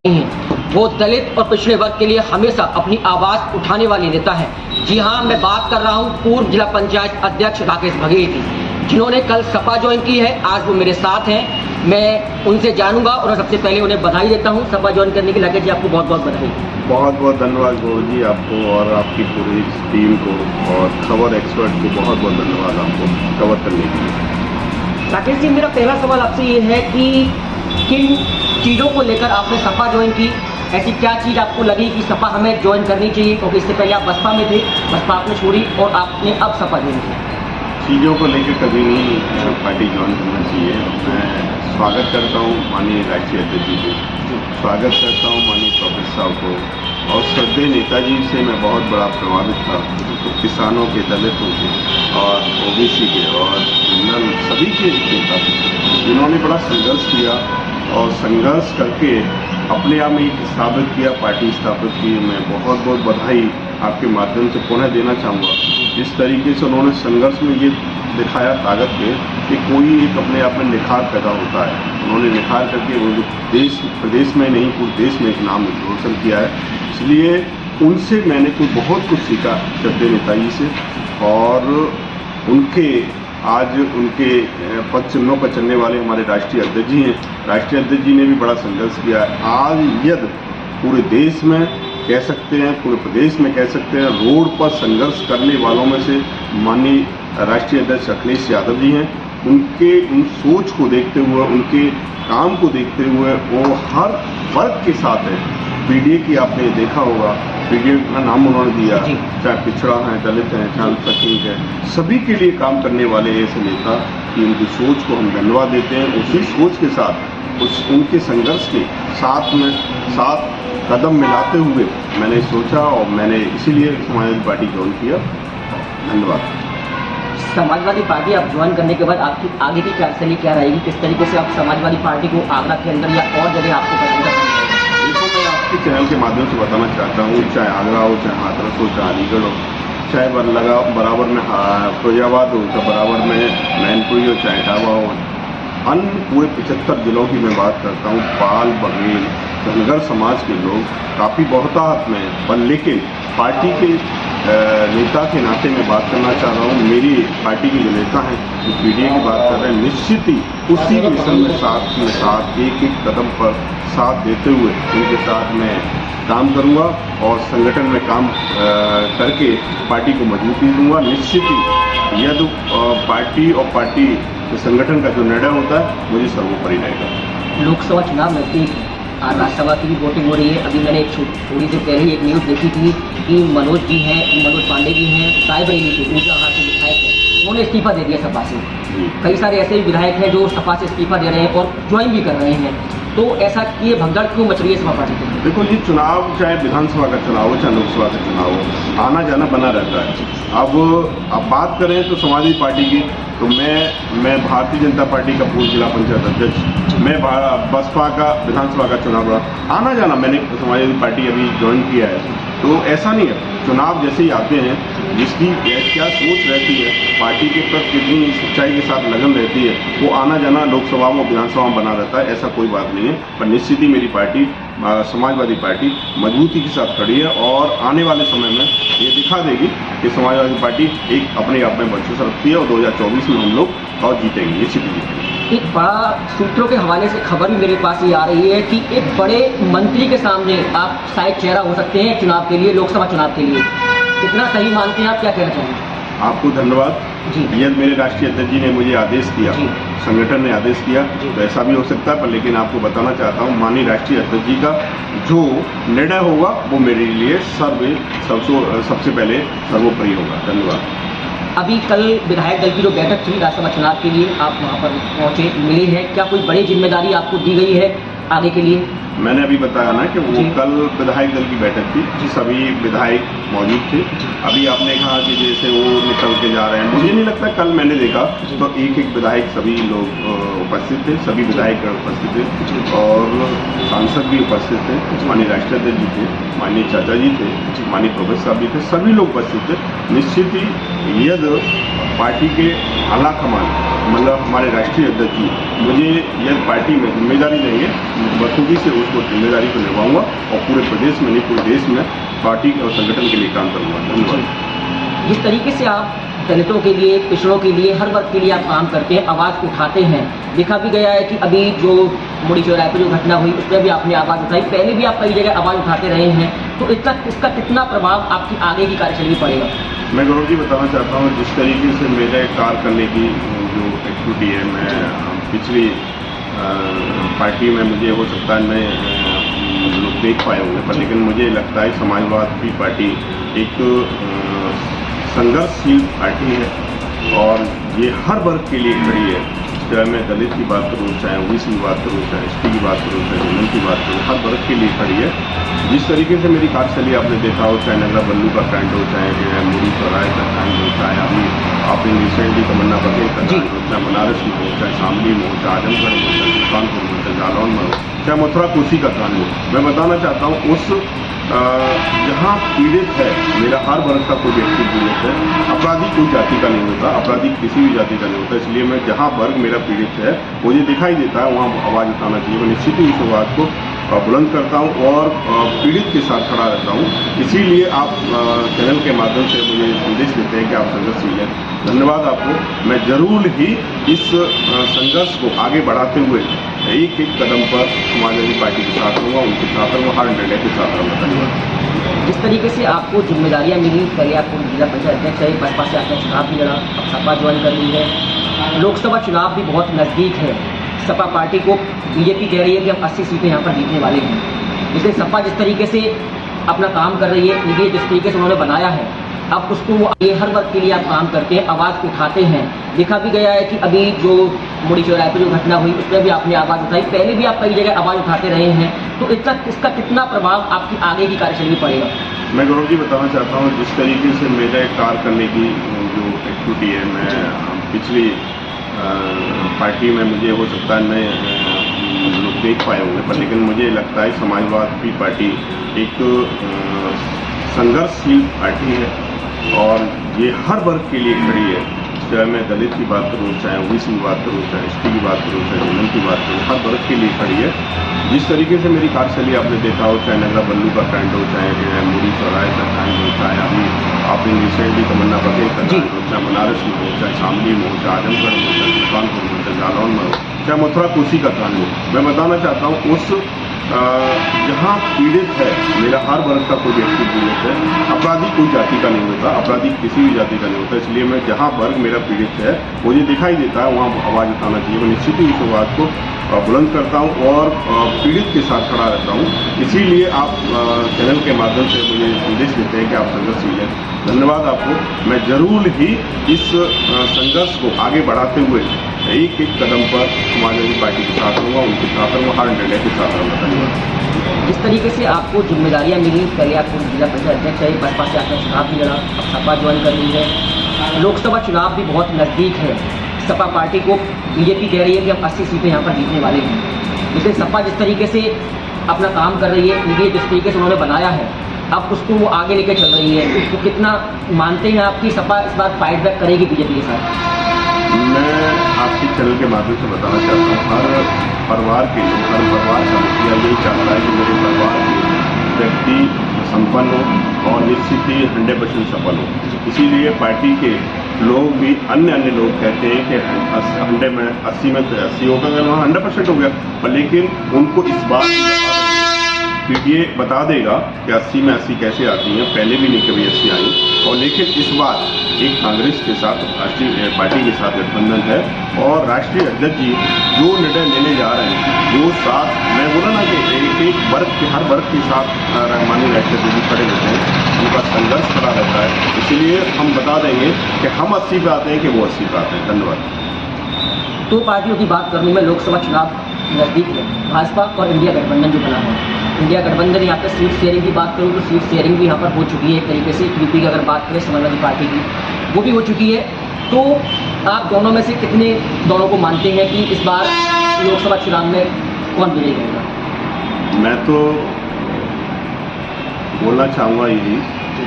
हैं। वो दलित और पिछड़े वर्ग के लिए हमेशा अपनी आवाज़ उठाने वाले नेता हैं। जी हाँ, मैं बात कर रहा हूँ पूर्व जिला पंचायत अध्यक्ष राकेश बघेल की, जिन्होंने कल सपा ज्वाइन की है। आज वो मेरे साथ हैं, मैं उनसे जानूंगा और सबसे पहले उन्हें बधाई देता हूँ सपा ज्वाइन करने के लिए। राकेश जी, आपको बहुत बहुत बधाई। बहुत बहुत धन्यवाद गौरव जी, आपको और आपकी पूरी टीम को और खबर एक्सपर्ट को बहुत बहुत धन्यवाद आपको कवर करने के लिए। राकेश जी, मेरा पहला सवाल आपसे ये है कि किन चीज़ों को लेकर आपने सपा ज्वाइन की? ऐसी क्या चीज़ आपको लगी कि सपा हमें ज्वाइन करनी चाहिए? क्योंकि इससे पहले आप बसपा में थे, बसपा आपने छोड़ी और आपने अब सपा ज्वाइन की। चीज़ों को लेकर कभी नहीं पार्टी ज्वाइन करना चाहिए। मैं स्वागत करता हूँ माननीय राष्ट्रीय अध्यक्ष जी को, स्वागत करता हूँ माननीय प्रोफेसर साहब को, और श्रद्धेय नेताजी से मैं बहुत बड़ा प्रभावित था। तो किसानों के, दलितों के और ओबीसी के और जनरल सभी के नेता जिन्होंने बड़ा संघर्ष किया और संघर्ष करके अपने आप में एक स्थापित किया, पार्टी स्थापित की। मैं बहुत बहुत बधाई आपके माध्यम से पुनः देना चाहूँगा। जिस तरीके से उन्होंने संघर्ष में ये दिखाया ताकत के कि कोई एक अपने आप में निखार पैदा होता है। उन्होंने निखार करके वो देश प्रदेश में नहीं पूरे देश में एक नाम रोशन किया है। इसलिए उनसे मैंने बहुत कुछ सीखा, श्रद्धेय नेताजी से, और उनके आज उनके पद चिन्हों पर चलने वाले हमारे राष्ट्रीय अध्यक्ष जी हैं। राष्ट्रीय अध्यक्ष जी ने भी बड़ा संघर्ष किया है। आज यदि पूरे देश में कह सकते हैं, पूरे प्रदेश में कह सकते हैं, रोड पर संघर्ष करने वालों में से माननीय राष्ट्रीय अध्यक्ष अखिलेश यादव जी हैं। उनके उन सोच को देखते हुए, उनके काम को देखते हुए वो हर वर्ग के साथ है। पीडीए की आपने देखा होगा, पीडीए का नाम उन्होंने दिया, चाहे पिछड़ा है, दलित है, चाहे अल्पसंख्यक है, सभी के लिए काम करने वाले ऐसे नेता कि उनकी सोच को हम धन्यवाद देते हैं। उसी सोच के साथ, उनके संघर्ष के साथ कदम मिलाते हुए मैंने सोचा और मैंने इसीलिए समाजवादी पार्टी ज्वाइन किया। धन्यवाद। समाजवादी पार्टी आप ज्वाइन करने के बाद आपकी आगे की कार्यशैली क्या रहेगी? किस तरीके से आप समाजवादी पार्टी को आगरा के अंदर या और जगह आपको पसंद है? इसको मैं आपके चैनल के माध्यम से बताना चाहता हूँ, चाहे आगरा हो, चाहे हाथरस हो, चाहे अलीगढ़ हो, चाहे बराबर में फिरोजाबाद हो, चाहे बराबर में मैनपुरी हो, चाहे इटावा हो, अन्य पूरे 75 जिलों की मैं बात करता हूँ। पाल, बघेल, धनगर समाज के लोग काफ़ी बहुतायत में हैं, पर लेकिन पार्टी के नेता के नाते मैं बात करना चाह रहा हूँ। मेरी पार्टी के जो नेता हैं, जो पीडीए की बात कर रहे हैं, निश्चित ही उसी मिशन में साथ एक एक कदम पर साथ देते हुए उनके साथ मैं काम करूँगा और संगठन में काम करके पार्टी को मजबूती दूंगा। निश्चित ही यदि पार्टी और पार्टी संगठन का जो निर्णय होता है मुझे सर्वोपरि रहेगा। लोकसभा चुनाव नजदीक, राज्यसभा की भी वोटिंग हो रही है। अभी मैंने थोड़ी देर पहले ही एक न्यूज़ देखी थी कि मनोज पांडे जी हैं, रायबरेली से ऊर्जाहार से विधायक हैं, उन्होंने इस्तीफा दे दिया सपा से। कई सारे ऐसे विधायक हैं जो सपा से इस्तीफा दे रहे हैं और ज्वाइन भी कर रहे हैं। तो ऐसा ये भगदड़ क्यों मच रही है सपा पार्टी को? देखो, ये चुनाव चाहे विधानसभा का चुनाव हो, चाहे लोकसभा का चुनाव हो, आना जाना बना रहता है। अब बात करें तो समाजवादी पार्टी की, तो मैं भारतीय जनता पार्टी का पूर्व जिला पंचायत अध्यक्ष, मैं बसपा का विधानसभा का चुनाव रहा, आना जाना मैंने समाजवादी पार्टी अभी ज्वाइन किया है। तो ऐसा नहीं है, चुनाव जैसे ही आते हैं, जिसकी क्या सोच रहती है, पार्टी के प्रति कितनी सच्चाई के साथ लगन रहती है, वो आना जाना लोकसभा में, विधानसभा में बना रहता है। ऐसा कोई बात नहीं है। पर निश्चित ही मेरी पार्टी, समाजवादी पार्टी मजबूती के साथ खड़ी है और आने वाले समय में ये दिखा देगी कि समाजवादी पार्टी एक अपने आप में वर्चस्व रखती है और 2024 में हम लोग और जीतेंगे, निश्चित ही जीतेंगे। एक बड़ा सूत्रों के हवाले से खबर भी मेरे पास ये आ रही है कि एक बड़े मंत्री के सामने आप शायद चेहरा हो सकते हैं चुनाव के लिए, लोकसभा चुनाव के लिए। कितना सही मानते हैं आप, क्या कहना चाहेंगे? आपको धन्यवाद जी। यदि मेरे राष्ट्रीय अध्यक्ष जी ने मुझे आदेश दिया, संगठन ने आदेश दिया, तो ऐसा भी हो सकता है। पर लेकिन आपको बताना चाहता हूँ, माननीय राष्ट्रीय अध्यक्ष जी का जो निर्णय होगा वो मेरे लिए सबसे पहले सर्वोपरि होगा। धन्यवाद। अभी कल विधायक दल की जो बैठक थी राज्यसभा चुनाव के लिए, आप वहाँ पर पहुँचे, मिले हैं, क्या कोई बड़ी जिम्मेदारी आपको दी गई है आगे के लिए? मैंने अभी बताया ना कि वो कल विधायक दल की बैठक थी, सभी विधायक मौजूद थे। अभी आपने कहा कि जैसे वो निकल के जा रहे हैं, मुझे नहीं लगता, कल मैंने देखा तो एक एक विधायक सभी लोग उपस्थित थे, सभी विधायक उपस्थित थे और सांसद भी उपस्थित थे। माननीय राष्ट्रीय अध्यक्ष जी थे, माननीय चाचा जी थे, माननीय प्रोफेसर साहब भी थे, सभी लोग उपस्थित थे। निश्चित ही यदि पार्टी के आला कमान, मतलब हमारे राष्ट्रीय अध्यक्ष जी मुझे यदि पार्टी में जिम्मेदारी देंगे, बखूबी से उसको जिम्मेदारी को निभाऊंगा और पूरे प्रदेश में नहीं पूरे देश में पार्टी और संगठन के लिए काम करूंगा। धन्यवाद। जिस तरीके से आप दलितों के लिए, पिछड़ों के लिए, हर वर्ग के लिए आप काम करते हैं, आवाज़ उठाते हैं, देखा भी गया है कि अभी जो मुड़ी चौराहे पर जो घटना हुई उस पर भी आपने आवाज़ उठाई, पहले भी आप कई जगह आवाज़ उठाते रहे हैं, तो इसका कितना प्रभाव आपकी आगे की कार्यशैली में पड़ेगा? मैं गौरव जी बताना चाहता हूँ, जिस तरीके से मेरे कार्य करने की जो एक्टिविटी है, मैं पिछली पार्टी में मुझे हो सकता है मैं लोग देख पाए होंगे, पर लेकिन मुझे लगता है समाजवादी पार्टी एक संघर्षशील पार्टी है और ये हर वर्ग के लिए खड़ी है। चाहे मैं दलित की बात करूँ, चाहे ओबीसी की बात करूँ, चाहे एसटी की बात करूँ, चाहे जनरल की बात करूँ, हर वर्ग के लिए खड़ी है। जिस तरीके से मेरी कार्यशैली आपने देखा हो, चाहे नगरा बल्लू का कांड हो, चाहे मुड़ी चौराहे का कांड हो, चाहे अभी आपने रिसेंटली तमन्ना बघेल का कांड हो, चाहे बनारस में हो, चाहे शामली में हो, चाहे आजमगढ़ में हो, चाहे सुल्तानपुर में हो, चाहे जालौन में हो, चाहे मथुरा कोसी का कांड हो, मैं बताना चाहता हूँ उस जहाँ पीड़ित है मेरा हर वर्ग का कोई व्यक्ति पीड़ित है। अपराधी कोई जाति का नहीं होता, अपराधी किसी भी जाति का नहीं होता, इसलिए मैं जहाँ वर्ग मेरा पीड़ित है मुझे दिखाई देता है वहाँ आवाज़ उठाना चाहिए। मैं निश्चित ही इस आवाज़ को बुलंद करता हूँ और पीड़ित के साथ खड़ा रहता हूँ। इसीलिए आप चैनल के माध्यम से मुझे संदेश देते हैं कि आप संघर्षशील हैं। धन्यवाद आपको। मैं जरूर ही इस संघर्ष को आगे बढ़ाते हुए एक एक कदम पर समाजवादी पार्टी के साथ रहूँगा, उनके साथ रहूँगा, हर निर्णय के साथ रहूँगा। धन्यवाद। जिस तरीके से आपको जिम्मेदारियां मिली, पहले आपको जिला पंचायत अध्यक्ष है, बसपा से आपने चुनाव भी लड़ा, अब सपा ज्वाइन कर ली है, लोकसभा चुनाव भी बहुत नज़दीक है, सपा पार्टी को बीजेपी कह रही है कि हम 80 सीटें यहाँ पर जीतने वाले हैं, लेकिन सपा जिस तरीके से अपना काम कर रही है, ये जिस तरीके से उन्होंने बनाया है, अब उसको ये हर वर्ग के लिए आप काम करते हैं, आवाज़ उठाते हैं, देखा भी गया है कि अभी जो मुड़ी चौराहे पर जो घटना हुई उस पर भी आपने आवाज़ उठाई, पहले भी आप कई जगह आवाज़ उठाते रहे हैं, तो इसका कितना प्रभाव आपकी आगे की कार्यशैली में पड़ेगा? मैं गौरव जी बताना चाहता हूँ, जिस तरीके से मेरे कार्य करने की जो एक्टिविटी है, मैं पिछली पार्टी में मुझे हो सकता है मैं लोग देख पाए होंगे, पर लेकिन मुझे लगता है समाजवादी पार्टी एक संघर्षशील पार्टी है और ये हर वर्ग के लिए खड़ी है। चाहे मैं दलित की बात करूँ, चाहे ओबीसी की बात करूँ, चाहे एसटी की बात करूँ, चाहे जनरल की बात करूँ, हर वर्ग के लिए खड़ी है। जिस तरीके से मेरी कार्यशैली आपने देखा हो, चाहे नगरा बल्लू का कांड हो, चाहे मुड़ी चौराहे का कांड हो, चाहे अभी आपने रिसेंटली तमन्ना बघेल का कांड हो, चाहे बनारस में हो, चाहे शामली में हो, चाहे आजमगढ़ में हो, चाहे सुल्तानपुर में हो, चाहे जालौन में हो, चाहे मथुरा कोसी का कांड हो, मैं बताना चाहता हूँ उस जहाँ पीड़ित है मेरा हर वर्ग का कोई व्यक्ति पीड़ित है। अपराधी कोई जाति का नहीं होता, अपराधी किसी भी जाति का नहीं होता, इसलिए मैं जहाँ वर्ग मेरा पीड़ित है मुझे दिखाई देता है वहाँ आवाज़ उठाना चाहिए। मैं निश्चित ही इस आवाज़ को बुलंद करता हूँ और पीड़ित के साथ खड़ा रहता हूँ। इसीलिए आप चैनल के माध्यम से मुझे संदेश देते हैं कि आप संघर्षशील हैं। धन्यवाद आपको। मैं जरूर ही इस संघर्ष को आगे बढ़ाते हुए एक एक कदम पर समाजवादी पार्टी के साथ रहूँगा, उनके साथ रहूँगा, हर निर्णय के साथ रहूँगा। धन्यवाद। जिस तरीके से आपको जिम्मेदारियां मिली, पहले आपको जिला पंचायत अध्यक्ष है, बसपा से आपने चुनाव भी लड़ा, अब सपा ज्वाइन कर ली है, लोकसभा चुनाव भी बहुत नज़दीक है, सपा पार्टी को बीजेपी कह रही है कि हम 80 सीटें यहाँ पर जीतने वाले हैं, लेकिन सपा जिस तरीके से अपना काम कर रही है, ये जिस तरीके से उन्होंने बनाया है, अब उसको वो आगे लेकर चल रही है, उसको कितना मानते हैं आपकी सपा इस बार फाइट बैक करेगी बीजेपी के साथ? मैं आपके चैनल के माध्यम से बताना चाहता हूँ, हर परिवार के लोग, हर परिवार का मुखिया यही चाहता है कि मेरे परिवार के व्यक्ति संपन्न हो और निश्चित ही 100% सफल हो। इसीलिए पार्टी के लोग भी अन्य लोग कहते हैं कि 100 में 80 में 80 होगा, अगर वहाँ 100% हो गया, पर लेकिन उनको इस बात क्योंकि ये बता देगा कि 80 में 80 कैसे आती हैं, पहले भी नहीं कभी 80 आई, और लेकिन इस बार एक कांग्रेस के साथ राष्ट्रीय पार्टी के साथ गठबंधन है और राष्ट्रीय अध्यक्ष जी जो निर्णय लेने जा रहे हैं वो साथ, मैं बोला ना कि एक वर्ग के हर वर्ग के साथ माननीय राष्ट्रीय अध्यक्ष जी खड़े रहते हैं, उनका संघर्ष खड़ा रहता है। इसलिए हम बता देंगे कि हम 80 पे आते हैं कि वो 80 पे आते हैं। धन्यवाद। दो पार्टियों की बात करूँ मैं, लोकसभा चुनाव नज़दीक है, भाजपा और इंडिया गठबंधन जो बना है, इंडिया गठबंधन यहाँ पर सीट शेयरिंग की बात करूँ तो सीट शेयरिंग भी यहाँ पर हो चुकी है एक तरीके से। यूपी की अगर बात करें समाजवादी पार्टी की, वो भी हो चुकी है। तो आप दोनों में से कितने दोनों को मानते हैं कि इस बार लोकसभा चुनाव में कौन विजयी होगा? मैं तो बोलना चाहूँगा यही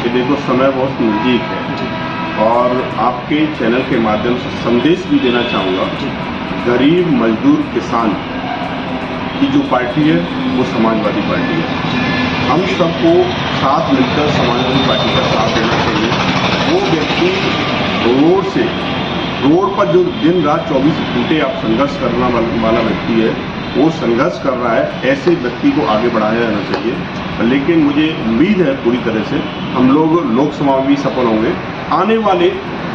कि देखो समय बहुत नज़दीक है और आपके चैनल के माध्यम से संदेश भी देना चाहूँगा, गरीब मजदूर किसान कि जो पार्टी है वो समाजवादी पार्टी है। हम सबको साथ मिलकर समाजवादी पार्टी का साथ देना चाहिए। वो व्यक्ति रोड पर जो दिन रात 24 घंटे आप संघर्ष करने वाला व्यक्ति है, वो संघर्ष कर रहा है, ऐसे व्यक्ति को आगे बढ़ाया जाना चाहिए। लेकिन मुझे उम्मीद है पूरी तरह से हम लोग लोकसभा में भी सफल होंगे। आने वाले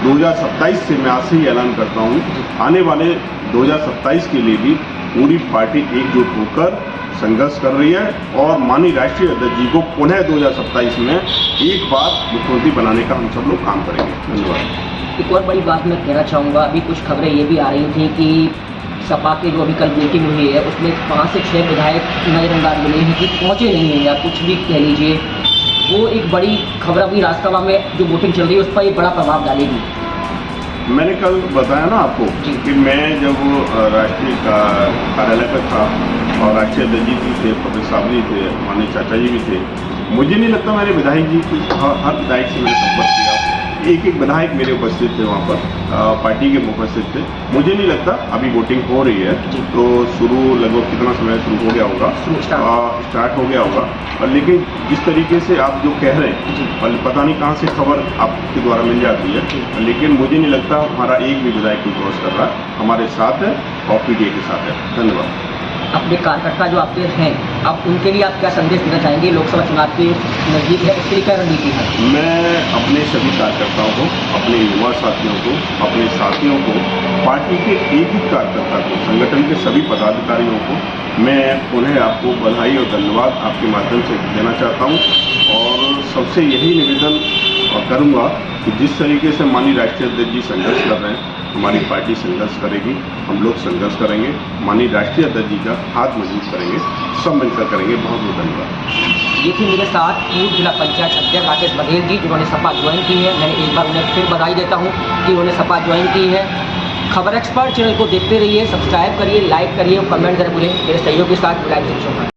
2027 से मैं आज से ही ऐलान करता हूँ, आने वाले 2027 के लिए भी पूरी पार्टी एकजुट होकर संघर्ष कर रही है और माननीय राष्ट्रीय अध्यक्ष जी को पुनः 2027 में एक बार मुख्यमंत्री बनाने का हम सब लोग काम करेंगे। धन्यवाद। एक और बड़ी बात मैं कहना चाहूँगा, अभी कुछ खबरें ये भी आ रही थी कि सपा के जो अभी कल मीटिंग हुई है उसमें 5 से 6 विधायक नजरअंदाज मिले हैं कि पहुँचे नहीं हैं या कुछ भी कह लीजिए। वो एक बड़ी खबर अभी राज्यसभा में जो वोटिंग चल रही है उस पर एक बड़ा प्रभाव डालेगी। मैंने कल बताया ना आपको कि मैं जब राष्ट्रीय कार्यालय पर था और राष्ट्रीय अध्यक्ष जी भी थे, प्रोफेसर साहब जी थे, माननीय चाचा जी भी थे, मुझे नहीं लगता मैंने विधायक जी की हर विधायक से मैंने संपर्क किया। एक विधायक मेरे उपस्थित थे वहाँ पर, पार्टी के उपस्थित थे। मुझे नहीं लगता, अभी वोटिंग हो रही है तो शुरू लगभग कितना समय शुरू हो गया होगा, स्टार्ट हो गया होगा। लेकिन जिस तरीके से आप जो कह रहे हैं, पता नहीं कहाँ से खबर आपके द्वारा मिल जाती है, लेकिन मुझे नहीं लगता हमारा एक भी विधायक कोई क्रॉस कर रहा है, हमारे साथ है और पीडीए के साथ है। धन्यवाद। अपने कार्यकर्ता जो आपके हैं, अब उनके लिए आप क्या संदेश देना चाहेंगे? लोकसभा चुनाव के नज़दीक है, इसके लिए क्या रणनीति है? मैं अपने सभी कार्यकर्ताओं को, अपने युवा साथियों को, अपने साथियों को, पार्टी के एक ही कार्यकर्ता को, संगठन के सभी पदाधिकारियों को मैं पुनः आपको बधाई और धन्यवाद आपके माध्यम से देना चाहता हूँ। और सबसे यही निवेदन करूँगा कि जिस तरीके से माननीय राष्ट्रीय अध्यक्ष जी संघर्ष कर रहे हैं, हमारी पार्टी संघर्ष करेगी, हम लोग संघर्ष करेंगे, माननीय राष्ट्रीय अध्यक्ष जी का हाथ मजबूत करेंगे, सब मिलकर करेंगे। बहुत बहुत धन्यवाद। ये थी मेरे साथ पूर्व जिला पंचायत अध्यक्ष राकेश बघेल जी, जिन्होंने सपा ज्वाइन की है। मैंने एक बार उन्हें फिर बधाई देता हूँ कि उन्होंने सपा ज्वाइन की है। खबर एक्सपर्ट चैनल को देखते रहिए, सब्सक्राइब करिए, लाइक करिए और कमेंट करें। मेरे सहयोग के साथ लाइव